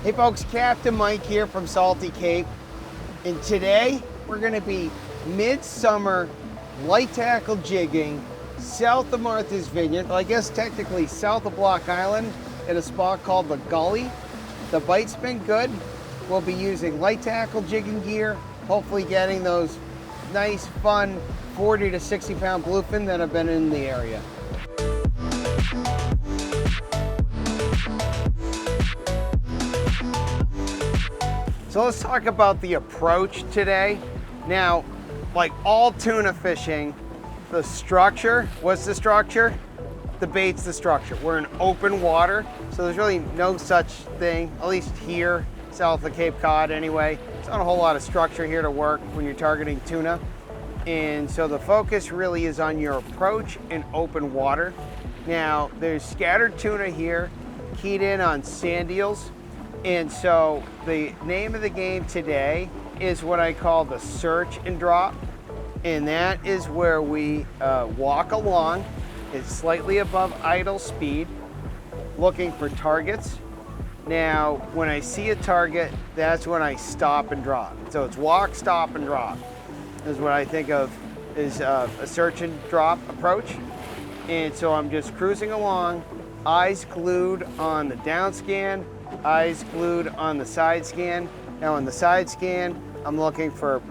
Hey folks, Captain Mike here from Salty Cape, and today we're going to be midsummer light tackle jigging south of Martha's Vineyard, well, I guess technically south of Block Island at a spot called the Gully. The bite's been good. We'll be using light tackle jigging gear, hopefully getting those nice fun 40 to 60 pound bluefin that have been in the area. So let's talk about the approach today. Now, like all tuna fishing, the structure, what's the structure? The bait's the structure. We're in open water, so there's really no such thing, at least here, south of Cape Cod anyway. There's not a whole lot of structure here to work when you're targeting tuna. And so the focus really is on your approach in open water. Now, there's scattered tuna here, keyed in on sand eels. And so the name of the game today is what I call the search and drop. And that is where we walk along. It's slightly above idle speed, looking for targets. Now, when I see a target, that's when I stop and drop. So it's walk, stop, and drop is what I think of as a search and drop approach. And so I'm just cruising along, eyes glued on the down scan, eyes glued on the side scan. Now on the side scan, I'm looking for,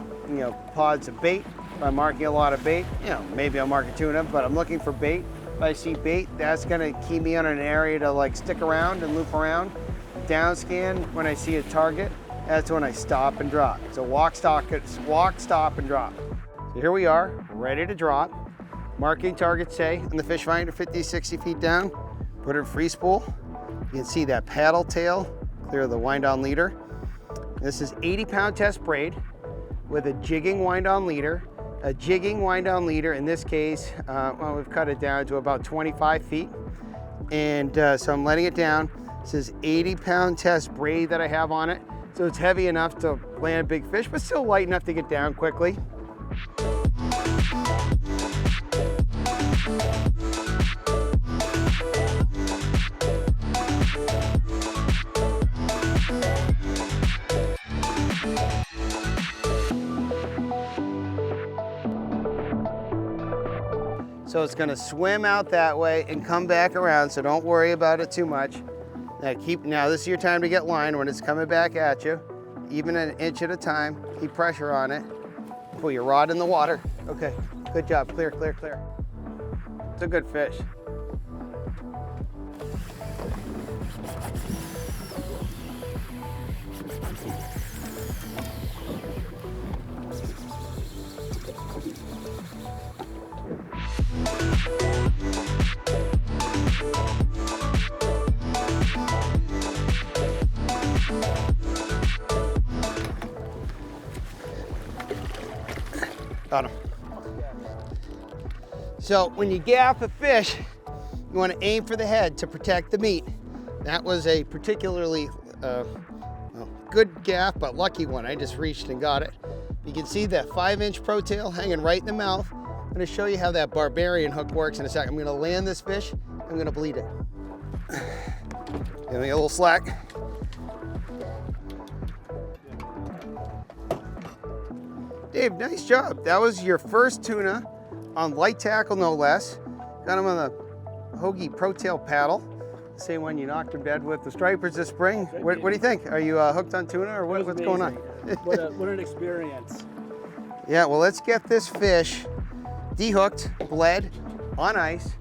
pods of bait. If I'm marking a lot of bait, maybe I'll mark a tuna, but I'm looking for bait. If I see bait, that's gonna keep me on an area to like stick around and loop around. Down scan, when I see a target, that's when I stop and drop. So walk, stop, and drop. So here we are, ready to drop. Marking targets, say, on the fish finder, 50, 60 feet down. Put it in free spool. You can see that paddle tail clear the wind on leader. This is 80-pound test braid with a jigging wind on leader. A jigging wind on leader, in this case, we've cut it down to about 25 feet. And so I'm letting it down. This is 80-pound test braid that I have on it. So it's heavy enough to land a big fish, but still light enough to get down quickly. So it's gonna swim out that way and come back around, so don't worry about it too much. Now this is your time to get line when it's coming back at you, even an inch at a time. Keep pressure on it. Pull your rod in the water. Okay, good job, clear, clear, clear. It's a good fish. Got him. So when you gaff a fish, you want to aim for the head to protect the meat. That was a particularly good gaff, but lucky one. I just reached and got it. You can see that 5-inch protail hanging right in the mouth. I'm going to show you how that barbarian hook works in a second. I'm going to land this fish. I'm going to bleed it. Give me a little slack. Dave, nice job. That was your first tuna on light tackle, no less. Got him on the Hoagie Protail Paddle. Same one you knocked him dead with the stripers this spring. What do you think? Are you hooked on tuna, or what's going on? What an experience. Yeah, well, let's get this fish dehooked, bled, on ice,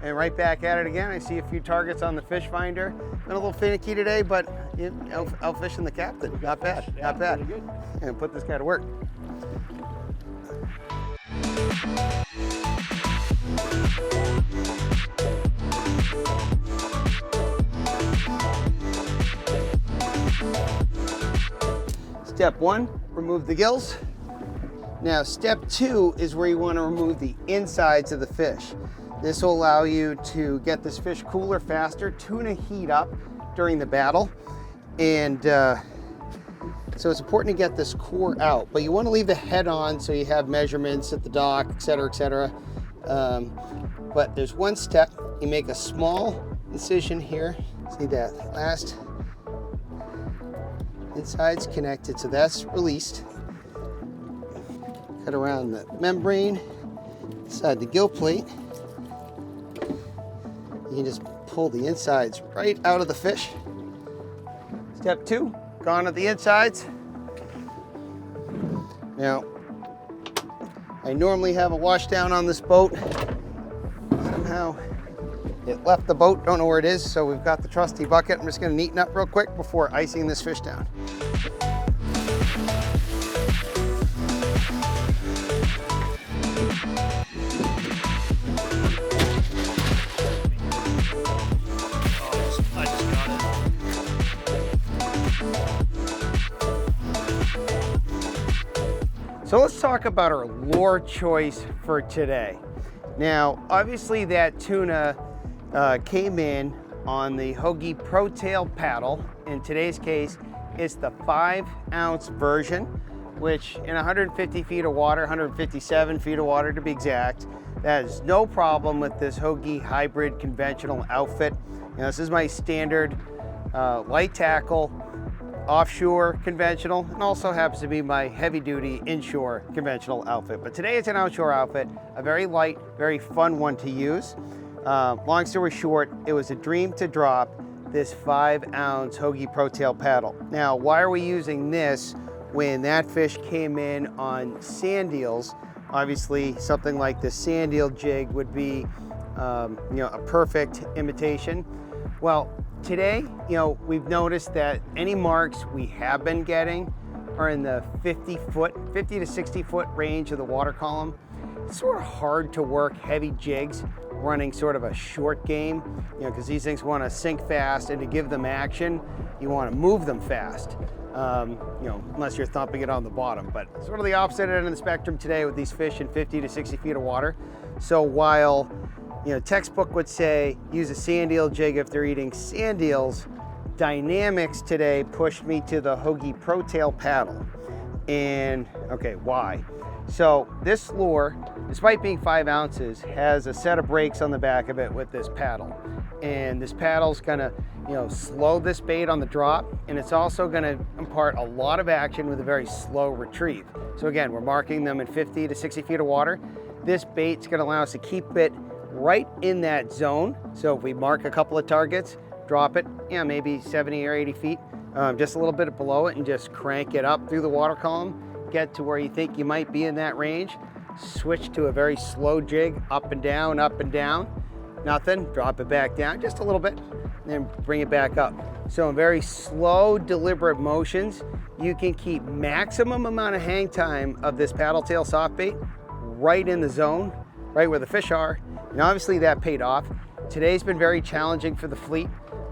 and right back at it again. I see a few targets on the fish finder. Been a little finicky today, but out fishing the captain. Not bad, not bad. Good. And put this guy to work. Step 1, remove the gills. Now step 2 is where you want to remove the insides of the fish. This will allow you to get this fish cooler faster. Tuna heat up during the battle, and so it's important to get this core out, but you want to leave the head on so you have measurements at the dock, etc., etc. But there's one step. You make a small incision here. See that last inside's connected, so that's released. Cut around the membrane inside the gill plate. You can just pull the insides right out of the fish. Step 2, gone at the insides. Now, I normally have a wash down on this boat. Somehow it left the boat, don't know where it is, so we've got the trusty bucket. I'm just gonna neaten up real quick before icing this fish down. So let's talk about our lure choice for today. Now, obviously that tuna came in on the Hookup Protail Paddle. In today's case, it's the 5-ounce version, which in 150 feet of water, 157 feet of water to be exact, that is no problem with this Hookup hybrid conventional outfit. Now, this is my standard light tackle offshore conventional, and also happens to be my heavy duty inshore conventional outfit. But today it's an outshore outfit, a very light, very fun one to use. Long story short, it was a dream to drop this 5-ounce Hookup Protail Paddle. Now, why are we using this when that fish came in on sand eels? Obviously, something like the sand eel jig would be a perfect imitation. Well, today, we've noticed that any marks we have been getting are in the 50 to 60 foot range of the water column. It's sort of hard to work heavy jigs running sort of a short game, because these things want to sink fast, and to give them action, you want to move them fast, unless you're thumping it on the bottom. But sort of the opposite end of the spectrum today with these fish in 50 to 60 feet of water. So while textbook would say use a sand eel jig if they're eating sand eels, dynamics today pushed me to the Hookup Protail Paddle. And okay, why? So this lure, despite being 5 ounces, has a set of brakes on the back of it with this paddle. And this paddle's gonna, slow this bait on the drop, and it's also gonna impart a lot of action with a very slow retrieve. So again, we're marking them in 50 to 60 feet of water. This bait's gonna allow us to keep it right in that zone. So if we mark a couple of targets, drop it, maybe 70 or 80 feet, just a little bit below it, and just crank it up through the water column, get to where you think you might be in that range, switch to a very slow jig, up and down, nothing, drop it back down just a little bit, and then bring it back up. So in very slow, deliberate motions, you can keep maximum amount of hang time of this paddle tail soft bait right in the zone, right where the fish are. And obviously that paid off. Today's been very challenging for the fleet.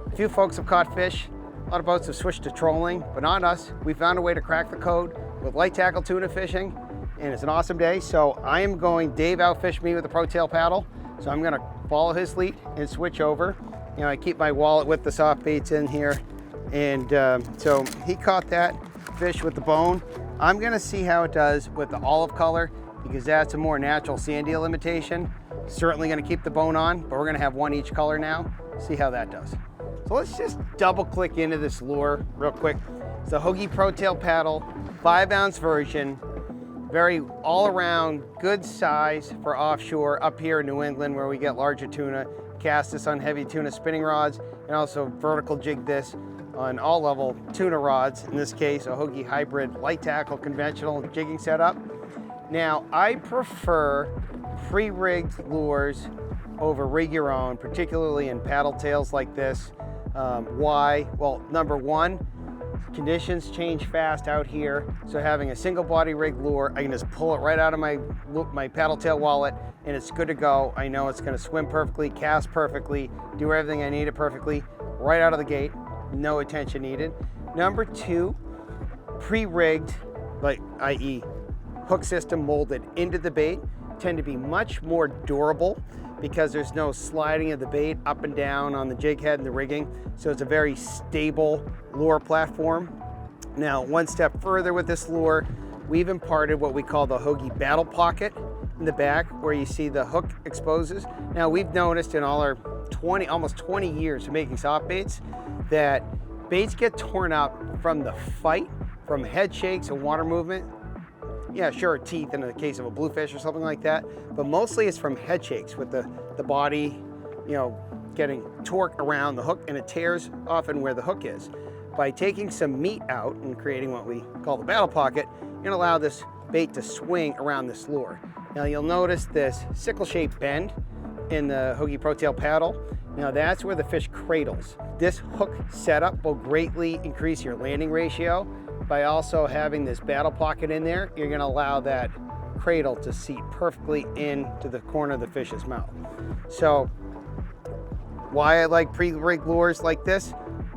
A few folks have caught fish. A lot of boats have switched to trolling, but not us. We found a way to crack the code with light tackle tuna fishing, and it's an awesome day. So I am going, Dave outfished me with a Protail paddle, so I'm gonna follow his lead and switch over. I keep my wallet with the soft baits in here, and so he caught that fish with the bone. I'm gonna see how it does with the olive color, because that's a more natural sand eel imitation. Certainly gonna keep the bone on, but we're gonna have one each color now. See how that does. So let's just double click into this lure real quick. It's the Hookup Protail Paddle, 5-ounce version, very all around good size for offshore up here in New England where we get larger tuna. Cast this on heavy tuna spinning rods, and also vertical jig this on all level tuna rods. In this case, a Hookup hybrid light tackle conventional jigging setup. Now, I prefer pre-rigged lures over rig your own, particularly in paddle tails like this. Why? Well, number one, conditions change fast out here. So having a single body rig lure, I can just pull it right out of my paddle tail wallet, and it's good to go. I know it's gonna swim perfectly, cast perfectly, do everything I need it perfectly, right out of the gate, no attention needed. Number two, pre-rigged, like i.e. hook system molded into the bait, tend to be much more durable because there's no sliding of the bait up and down on the jig head and the rigging. So it's a very stable lure platform. Now, one step further with this lure, we've imparted what we call the Hoagie battle pocket in the back where you see the hook exposes. Now, we've noticed in all our almost 20 years of making soft baits that baits get torn up from the fight, from head shakes and water movement. Yeah, sure, teeth in the case of a bluefish or something like that, but mostly it's from head shakes with the body, getting torque around the hook, and it tears often where the hook is. By taking some meat out and creating what we call the battle pocket, you're gonna allow this bait to swing around this lure. Now you'll notice this sickle-shaped bend in the Hoagie Protail Paddle. Now that's where the fish cradles. This hook setup will greatly increase your landing ratio. By also having this battle pocket in there, you're gonna allow that cradle to seat perfectly into the corner of the fish's mouth. So why I like pre-rigged lures like this?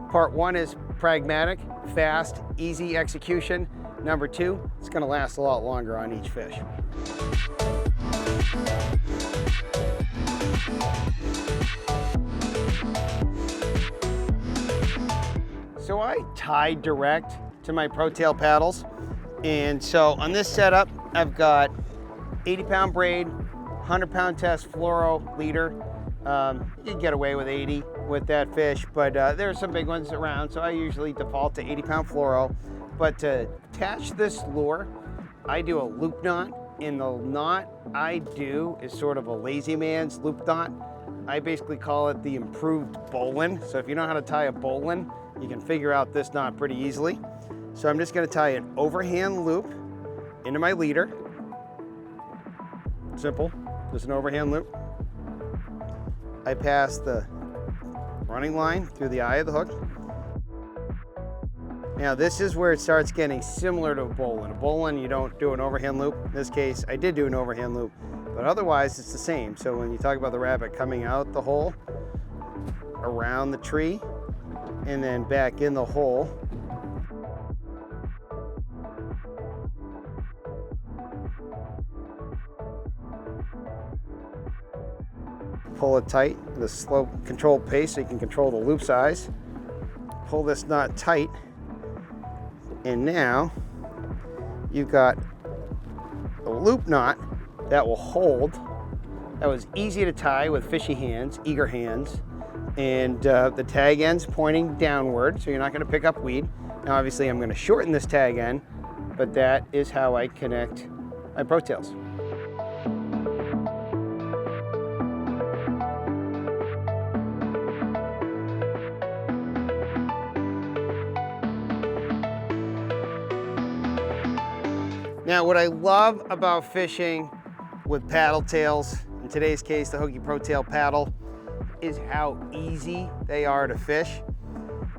Part one is pragmatic, fast, easy execution. Number two, it's gonna last a lot longer on each fish. So I tie direct to my Protail paddles. And so on this setup, I've got 80-pound braid, 100-pound test fluoro leader. You can get away with 80 with that fish, but there are some big ones around, so I usually default to 80-pound fluoro. But to attach this lure, I do a loop knot, and the knot I do is sort of a lazy man's loop knot. I basically call it the improved bowline. So if you know how to tie a bowline, you can figure out this knot pretty easily. So I'm just gonna tie an overhand loop into my leader. Simple, just an overhand loop. I pass the running line through the eye of the hook. Now this is where it starts getting similar to a bowline. A bowline, you don't do an overhand loop. In this case, I did do an overhand loop, but otherwise it's the same. So when you talk about the rabbit coming out the hole, around the tree, and then back in the hole, pull it tight with a slow controlled pace so you can control the loop size. Pull this knot tight, and now you've got a loop knot that will hold. That was easy to tie with fishy hands, eager hands, and the tag end's pointing downward, so you're not going to pick up weed. Now obviously I'm going to shorten this tag end, but that is how I connect my Protails. Now, what I love about fishing with paddle tails, in today's case, the Hoagie Protail Paddle, is how easy they are to fish.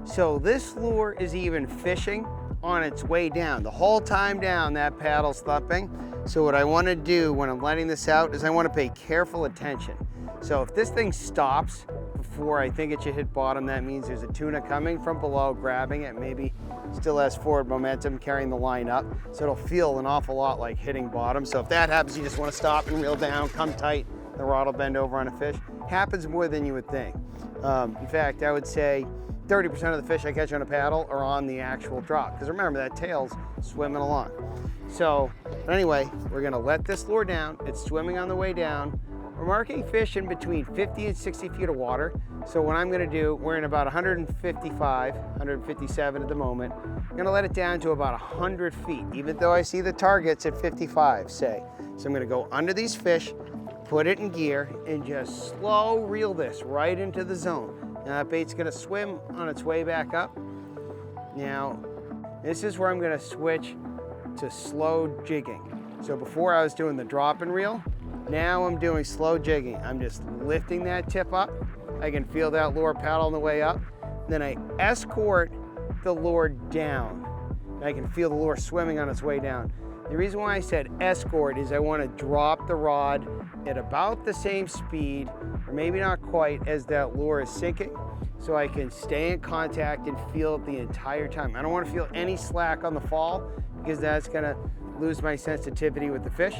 So this lure is even fishing on its way down. The whole time down, that paddle's thumping. So what I want to do when I'm letting this out is I want to pay careful attention. So if this thing stops before I think it should hit bottom, that means there's a tuna coming from below, grabbing it, maybe still has forward momentum, carrying the line up. So it'll feel an awful lot like hitting bottom. So if that happens, you just want to stop and reel down, come tight, the rod will bend over on a fish. Happens more than you would think. In fact, I would say 30% of the fish I catch on a paddle are on the actual drop. Because remember, that tail's swimming along. So, but anyway, we're gonna let this lure down. It's swimming on the way down. We're marking fish in between 50 and 60 feet of water. So what I'm gonna do, we're in about 155, 157 at the moment. I'm gonna let it down to about 100 feet, even though I see the targets at 55, say. So I'm gonna go under these fish, put it in gear, and just slow reel this right into the zone. Now that bait's gonna swim on its way back up. Now, this is where I'm gonna switch to slow jigging. So before I was doing the drop and reel, now I'm doing slow jigging. I'm just lifting that tip up. I can feel that lure paddle on the way up. Then I escort the lure down. I can feel the lure swimming on its way down. The reason why I said escort is I want to drop the rod at about the same speed, or maybe not quite, as that lure is sinking, so I can stay in contact and feel it the entire time. I don't want to feel any slack on the fall because that's going to lose my sensitivity with the fish.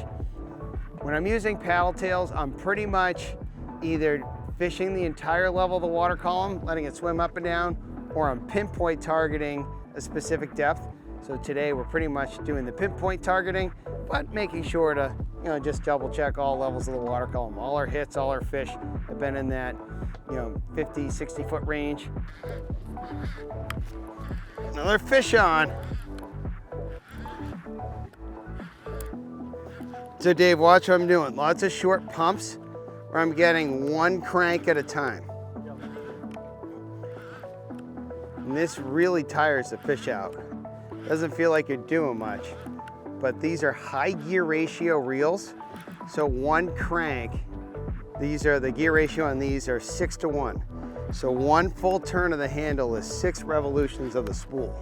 When I'm using paddle tails, I'm pretty much either fishing the entire level of the water column, letting it swim up and down, or I'm pinpoint targeting a specific depth. So today we're pretty much doing the pinpoint targeting, but making sure to, just double check all levels of the water column. All our hits, all our fish have been in that, 50, 60 foot range. Another fish on. So Dave, watch what I'm doing. Lots of short pumps where I'm getting one crank at a time. And this really tires the fish out. Doesn't feel like you're doing much, but these are high gear ratio reels. So one crank, the gear ratio on these are 6:1. So one full turn of the handle is 6 revolutions of the spool.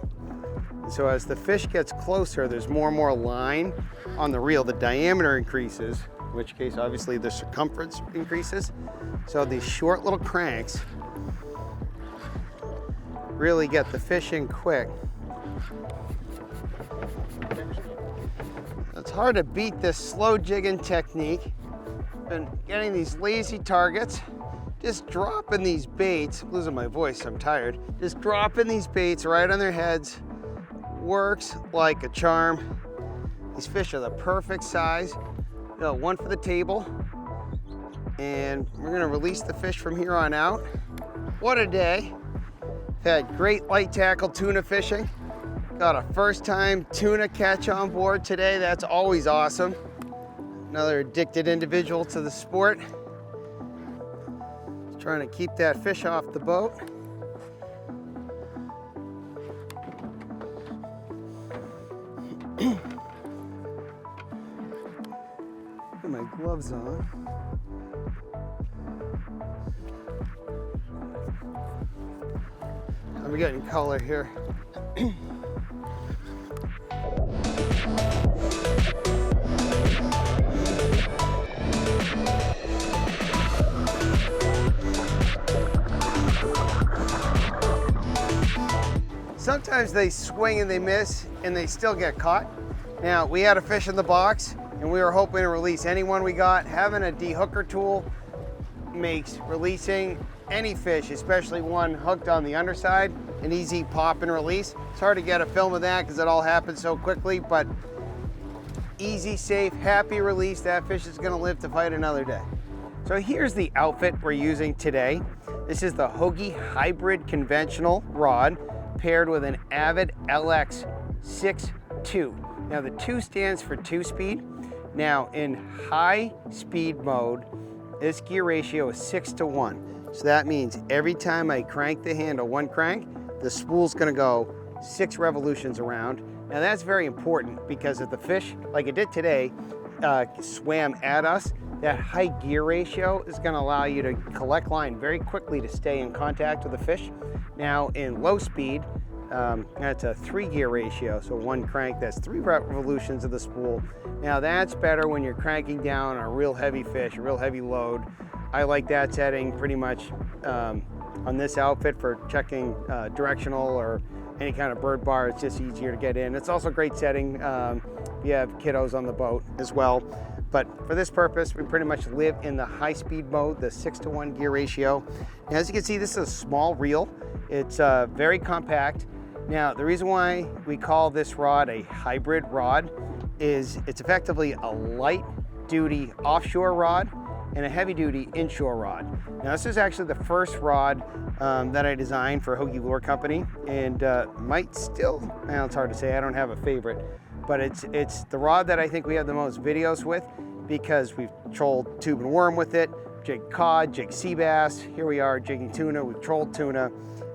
And so as the fish gets closer, there's more and more line on the reel. The diameter increases, in which case obviously the circumference increases. So these short little cranks really get the fish in quick. It's hard to beat this slow jigging technique. Been getting these lazy targets, just dropping these baits. I'm losing my voice, I'm tired. Just dropping these baits right on their heads. Works like a charm. These fish are the perfect size. One for the table. And we're gonna release the fish from here on out. What a day. Had great light tackle tuna fishing. Got a first time tuna catch on board today. That's always awesome. Another addicted individual to the sport. Just trying to keep that fish off the boat. Put my gloves on. I'm getting color here. Sometimes they swing and they miss and they still get caught. Now, we had a fish in the box and we were hoping to release anyone we got. Having a de-hooker tool makes releasing any fish, especially one hooked on the underside, an easy pop and release. It's hard to get a film of that because it all happens so quickly, but easy, safe, happy release. That fish is gonna live to fight another day. So here's the outfit we're using today. This is the Hoagie Hybrid Conventional Rod paired with an Avid LX 6.2. Now the 2 stands for 2-speed. Now in high speed mode, this gear ratio is 6:1. So that means every time I crank the handle, one crank, the spool's gonna go 6 revolutions around. Now that's very important because if the fish, like it did today, swam at us, that high gear ratio is gonna allow you to collect line very quickly to stay in contact with the fish. Now in low speed, that's a 3 gear ratio. So one crank, that's 3 revolutions of the spool. Now that's better when you're cranking down a real heavy fish, a real heavy load. I like that setting pretty much on this outfit for checking directional or any kind of bird bar. It's just easier to get in. It's also a great setting if you have kiddos on the boat as well. But for this purpose, we pretty much live in the high speed mode, the 6:1 gear ratio. Now, as you can see, this is a small reel. It's very compact. Now, the reason why we call this rod a hybrid rod is it's effectively a light duty offshore rod and a heavy duty inshore rod. Now, this is actually the first rod that I designed for Hoagie Lure Company, and might still, well, it's hard to say, I don't have a favorite, but it's the rod that I think we have the most videos with because we've trolled tube and worm with it, jig cod, jig sea bass. Here we are jigging tuna, we've trolled tuna.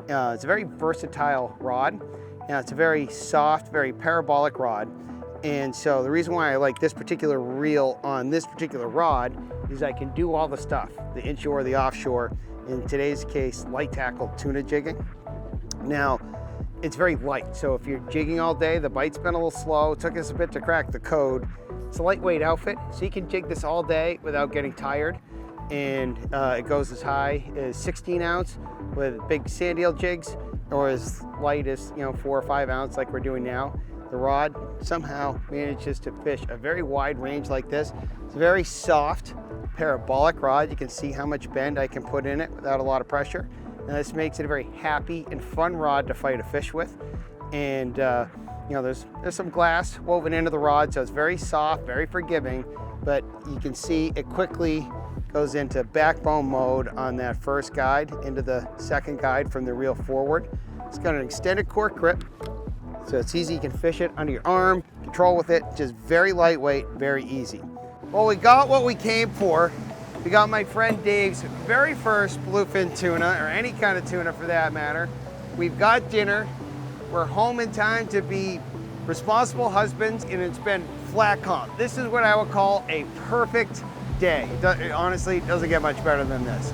It's a very versatile rod. Now, it's a very soft, very parabolic rod. And so the reason why I like this particular reel on this particular rod is I can do all the stuff, the inshore, the offshore, in today's case, light tackle tuna jigging. Now, it's very light. So if you're jigging all day, the bite's been a little slow. It took us a bit to crack the code. It's a lightweight outfit, so you can jig this all day without getting tired. And it goes as high as 16 ounce with big sand eel jigs, or as light as 4 or 5 ounce like we're doing now. The rod somehow manages to fish a very wide range like this. It's a very soft parabolic rod. You can see how much bend I can put in it without a lot of pressure. And this makes it a very happy and fun rod to fight a fish with. And there's some glass woven into the rod, so it's very soft, very forgiving, but you can see it quickly goes into backbone mode on that first guide, into the second guide from the reel forward. It's got an extended cork grip, so it's easy. You can fish it under your arm, control with it, just very lightweight, very easy. Well, we got what we came for. We got my friend Dave's very first bluefin tuna, or any kind of tuna for that matter. We've got dinner. We're home in time to be responsible husbands, and it's been flat calm. This is what I would call a perfect day. Honestly, it doesn't get much better than this.